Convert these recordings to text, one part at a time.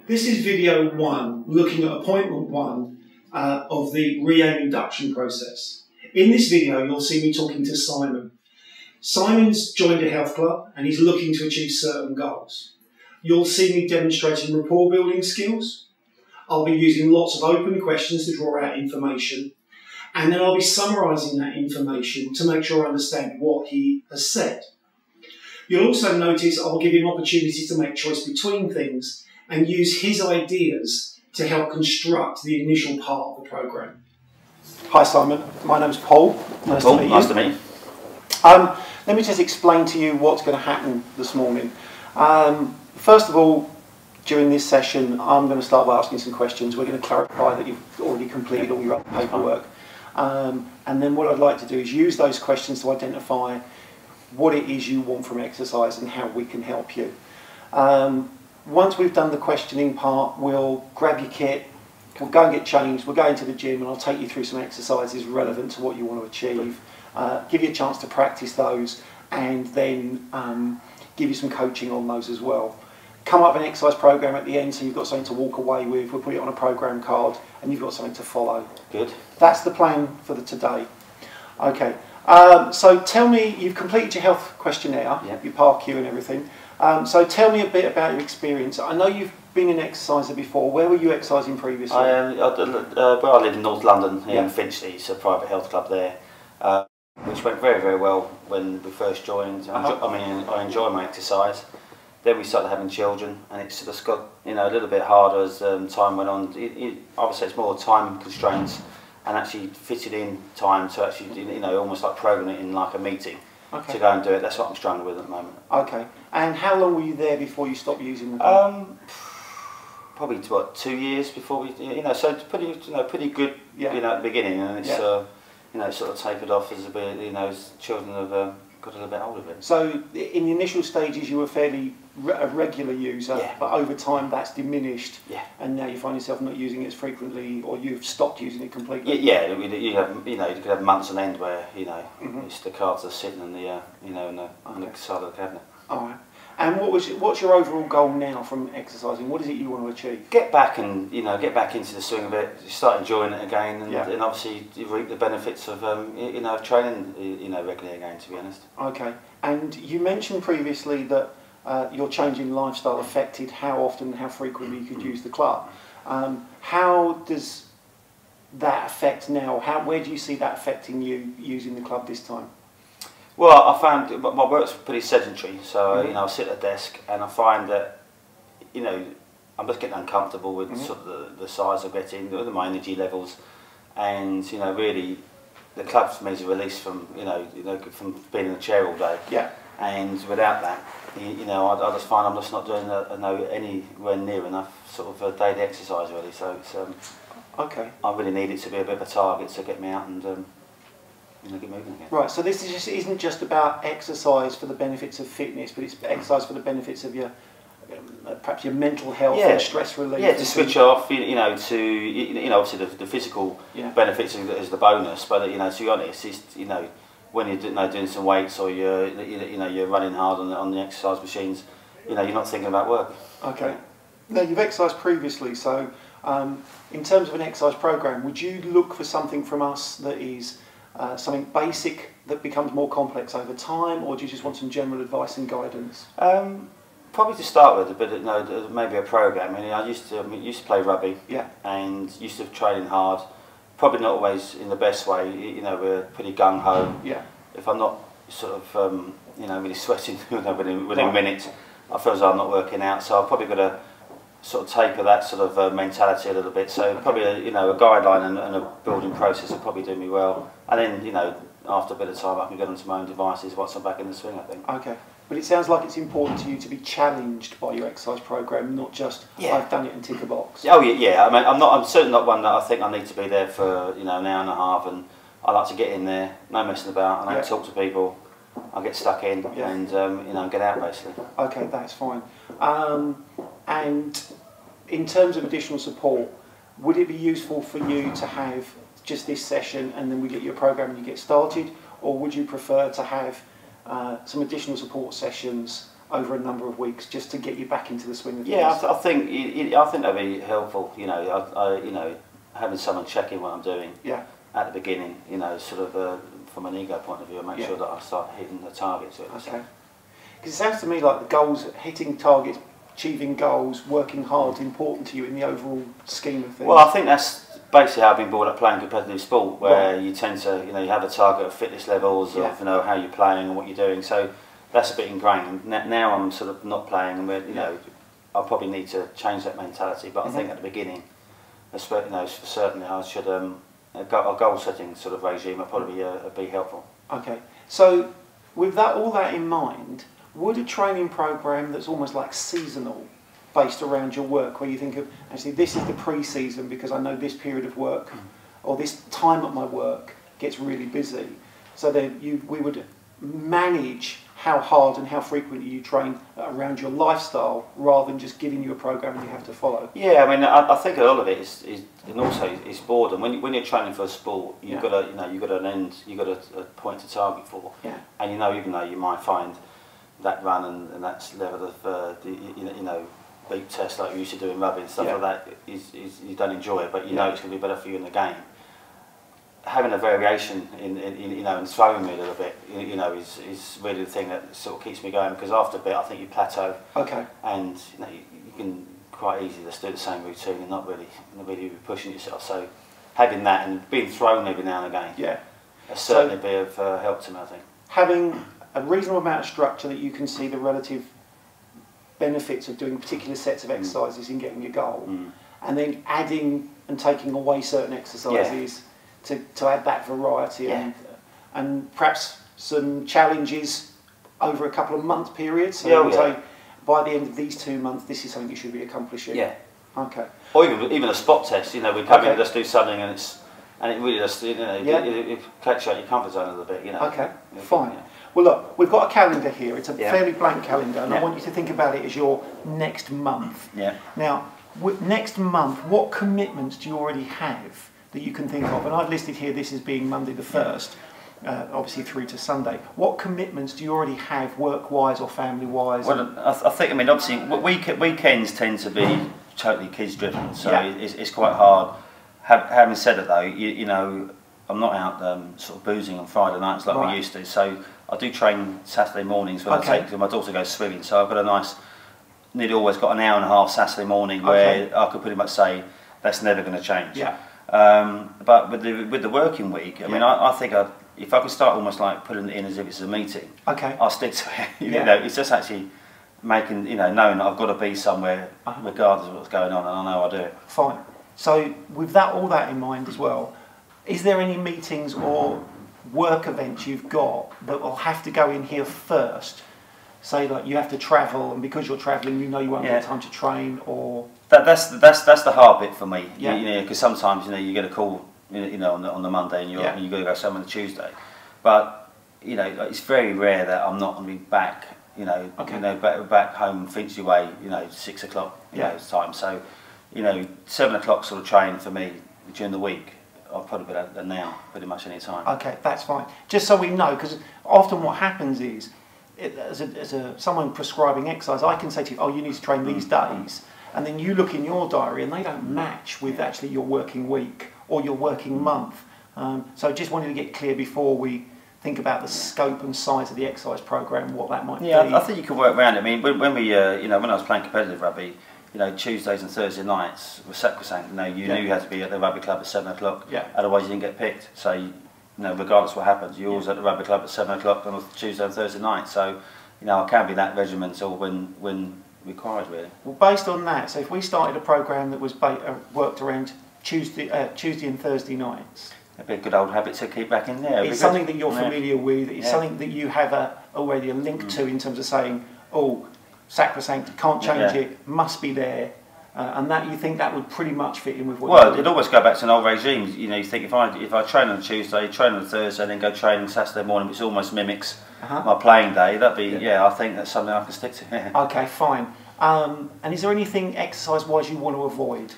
This is video 1, looking at appointment 1 of the REAIM induction process. In this video, you'll see me talking to Simon. Simon's joined a health club and he's looking to achieve certain goals. You'll see me demonstrating rapport building skills. I'll be using lots of open questions to draw out information, and then I'll be summarising that information to make sure I understand what he has said. You'll also notice I'll give him opportunities to make choice between things and use his ideas to help construct the initial part of the programme. Hi Simon, my name's Paul. Nice to meet you. Nice to meet you. Let me just explain to you what's going to happen this morning. First of all, during this session, I'm going to start by asking some questions. We're going to clarify that you've already completed all your paperwork. And then what I'd like to do is use those questions to identify what it is you want from exercise and how we can help you. Once we've done the questioning part, we'll grab your kit, we'll go and get changed, we'll go into the gym and I'll take you through some exercises relevant to what you want to achieve, give you a chance to practice those, and then give you some coaching on those as well. Come up with an exercise program at the end so you've got something to walk away with. We'll put it on a program card and you've got something to follow. Good. That's the plan for today. Okay, so tell me, you've completed your health questionnaire, your PAR-Q and everything. So tell me a bit about your experience. I know you've been an exerciser before. Where were you exercising previously? I live in North London, here in Finchley. It's a private health club there, which went very, very well when we first joined. I enjoy my exercise. Then we started having children, and it's just got a little bit harder as time went on. Obviously, it's more time constraints, and actually fitted in time to actually almost like programming it in like a meeting. To go and do it. That's what I'm struggling with at the moment. Okay. And how long were you there before you stopped using the probably what, 2 years before we, so it's pretty good, at the beginning, and it's it's sort of tapered off as a bit, as children have got a little bit older of it. So in the initial stages you were fairly a regular user, but over time that's diminished, and now you find yourself not using it as frequently, or you've stopped using it completely. You have, you could have months on end where it's the cards are sitting in the on the side of the cabinet. All right. And what's your overall goal now from exercising? What is it you want to achieve? Get back and get back into the swing of it. Start enjoying it again, and obviously you reap the benefits of training regularly again. To be honest. Okay. And you mentioned previously that your change in lifestyle affected how often and how frequently you could use the club. How does that affect now? Where do you see that affecting you using the club this time? Well, I found my work's pretty sedentary, so I sit at a desk and I find that I'm just getting uncomfortable with sort of the size I'm getting, my energy levels, and really the club for me is a release from from being in a chair all day. Yeah. And without that, I just find I'm just not doing anywhere near enough sort of daily exercise really. So it's okay. I really need it to be a bit of a target to get me out and get moving again. Right. So this isn't just about exercise for the benefits of fitness, but it's exercise for the benefits of your perhaps your mental health and stress relief. Yeah, to switch off. Obviously the physical benefits is the bonus, but to be honest, it's when you're doing some weights or you're running hard on the exercise machines, you're not thinking about work. Okay. Now you've exercised previously, so in terms of an exercise program, would you look for something from us that is something basic that becomes more complex over time, or do you just want some general advice and guidance? Probably to start with, a bit, maybe a program. I used to play rugby, and used to train hard. Probably not always in the best way. We're pretty gung ho. Yeah. If I'm not sort of really sweating within minutes, I feel as though I'm not working out. So I've probably got to sort of taper that sort of mentality a little bit. So probably a guideline and a building process will probably do me well. And then after a bit of time, I can get onto my own devices once I'm back in the swing, I think. Okay. But it sounds like it's important to you to be challenged by your exercise program, not just I've done it and tick a box. Oh yeah. I mean, I'm certainly not one that I think I need to be there for an hour and a half, and I like to get in there, no messing about, and I talk to people. I get stuck in and get out basically. Okay, that's fine. And in terms of additional support, would it be useful for you to have just this session and then we get your program and you get started, or would you prefer to have some additional support sessions over a number of weeks just to get you back into the swing of things? Yeah, I think that'd be helpful. You know, having someone checking what I'm doing. Yeah. At the beginning, you know, sort of from an ego point of view, make sure that I start hitting the targets. Okay. Because it sounds to me like the goals, hitting targets, achieving goals, working hard, is important to you in the overall scheme of things. Well, I think that's basically how I've been brought up playing competitive sport, where you tend to, you know, you have a target of fitness levels, of, you know, how you're playing and what you're doing. So that's a bit ingrained. Now I'm sort of not playing, and you know, I probably need to change that mentality. But I think at the beginning, you know, certainly I should. A goal setting sort of regime would probably be helpful. Okay, so with all that in mind, would a training program that's almost like seasonal, based around your work, where you think of actually this is the pre-season because I know this period of work or this time at my work gets really busy, so then we would manage how hard and how frequently you train around your lifestyle rather than just giving you a program you have to follow. Yeah, I mean, I think a lot of it is and also is boredom. When you're training for a sport, you've got an end, you've got a point to target for, and you know, even though you might find that run and that level of you know beep test like you used to do in rugby and stuff like that is you don't enjoy it, but you know it's going to be better for you in the game. Having a variation in you know, and throwing me a little bit, you know, is really the thing that sort of keeps me going, because after a bit I think you plateau. Okay. And you know, you can quite easily just do the same routine and not really pushing yourself. So having that and being thrown every now and again, has certainly be of help to me, I think. Having a reasonable amount of structure that you can see the relative benefits of doing particular sets of exercises in getting your goal, and then adding and taking away certain exercises. To add that variety and perhaps some challenges over a couple of month periods. So say by the end of these 2 months, this is something you should be accomplishing. Yeah. Okay. Or even a spot test. You know, we come in and just do something, and it really just it takes you out your comfort zone a little bit. You know. Okay. Fine. Well, look, we've got a calendar here. It's a fairly blank calendar, and I want you to think about it as your next month. Yeah. Now, next month, what commitments do you already have that you can think of? And I've listed here this as being Monday the 1st, obviously through to Sunday. What commitments do you already have, work-wise or family-wise? Well, I think, I mean, obviously, weekends tend to be totally kids-driven, so it's quite hard. Having said it, though, you know, I'm not out sort of boozing on Friday nights like we used to, so I do train Saturday mornings when I take my daughter goes swimming, so I've got a nice, nearly always got an hour and a half Saturday morning where I could pretty much say that's never going to change. Yeah. But with the working week, I mean, I think if I could start almost like putting it in as if it's a meeting, I'll stick to it. You know, it's just actually making, you know, knowing that I've got to be somewhere regardless of what's going on, and I know I'll do it. Fine. So with all that in mind as well, is there any meetings or work events you've got that will have to go in here first? Say like you have to travel, and because you're travelling, you know you won't get time to train, or that's the hard bit for me. You know, because sometimes you get a call, you know, on the Monday, and you've got to go somewhere on the Tuesday. But you know, it's very rare that I'm not going to be back. You know, back home Finchley Way. You know, 6 o'clock. You know, time. So, you know, 7 o'clock sort of train for me during the week. I'll probably be there now, pretty much any time. Okay, that's fine. Just so we know, because often what happens is, as someone prescribing exercise, I can say to you, oh, you need to train these days, and then you look in your diary and they don't match with actually your working week or your working month. So I just wanted to get clear before we think about the scope and size of the exercise program, what that might be. Yeah, I think you can work around it. I mean, when we, you know, when I was playing competitive rugby, you know, Tuesdays and Thursday nights were sacrosanct. You know, you knew you had to be at the rugby club at 7 o'clock. Otherwise, you didn't get picked. So, you know, regardless of what happens, you're always at the rugby club at 7 o'clock on Tuesday and Thursday night. So, you know, I can be that regimental when required, really. Well, based on that, so if we started a program that was worked around Tuesday and Thursday nights, it'd be a good old habit to keep back in there. It's something that you're familiar with. It's something that you have already a link to in terms of saying, oh, sacrosanct, can't change it, must be there, and that you think that would pretty much fit in with what. Well, it'd always go back to an old regime. You know, you think if I train on a Tuesday, train on a Thursday, then go training Saturday morning, which almost mimics my playing day. That'd be I think that's something I can stick to. Okay, fine. And is there anything exercise-wise you want to avoid?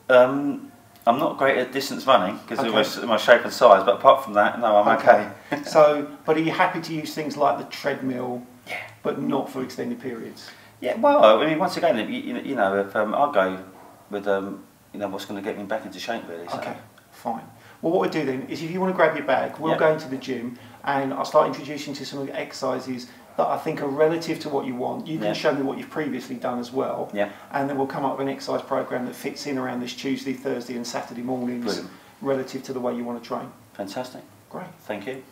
I'm not great at distance running because of my shape and size, but apart from that, no, I'm okay. So, but are you happy to use things like the treadmill? Yeah. But not for extended periods. Yeah, well, I mean, once again, you know, if I'll go with you know, what's going to get me back into shape, really. So. Okay, fine. Well, what we'll do then is if you want to grab your bag, we'll go into the gym and I'll start introducing to some of the exercises that I think are relative to what you want. You can show me what you've previously done as well. Yeah. And then we'll come up with an exercise program that fits in around this Tuesday, Thursday and Saturday mornings. Brilliant. Relative to the way you want to train. Fantastic. Great. Thank you.